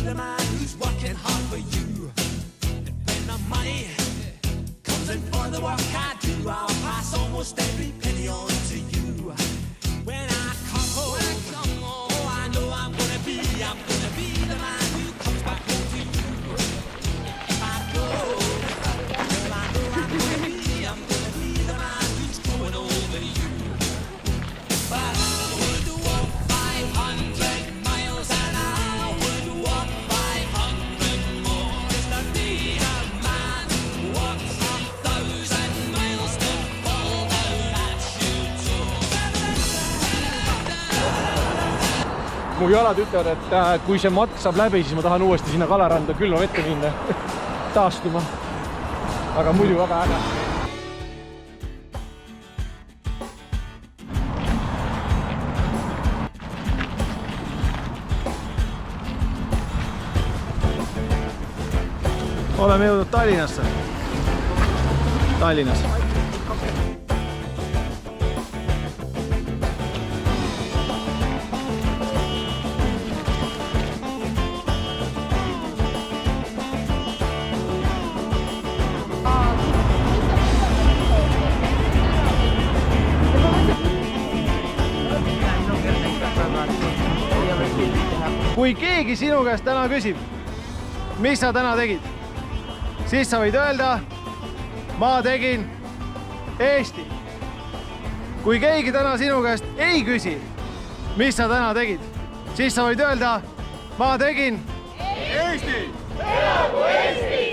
the man who's working hard for you. And when the money comes in for the work I do, I'll pass almost every penny on to you. When I come home, oh, I know I'm gonna be the man who comes back home to you. If I go, well, I know I'm gonna be the man who's going over you. But I would walk 500 miles and I would walk 500 more just to be a man who walks 1,000 miles to fall down that shoe toe. Mu jalad ütlevad, et kui see matk saab läbi, siis ma tahan uuesti sinna kalaranda külma vette minna taastuma. Aga muidu väga äge. Oleme jõudnud Tallinnasse. Tallinnas. Kui keegi sinu käest täna küsib, mis sa täna tegid, siis sa võid öelda, ma tegin Eesti. Kui keegi täna sinu käest ei küsi, mis sa täna tegid, siis sa võid öelda, ma tegin Eesti. Elagu Eesti!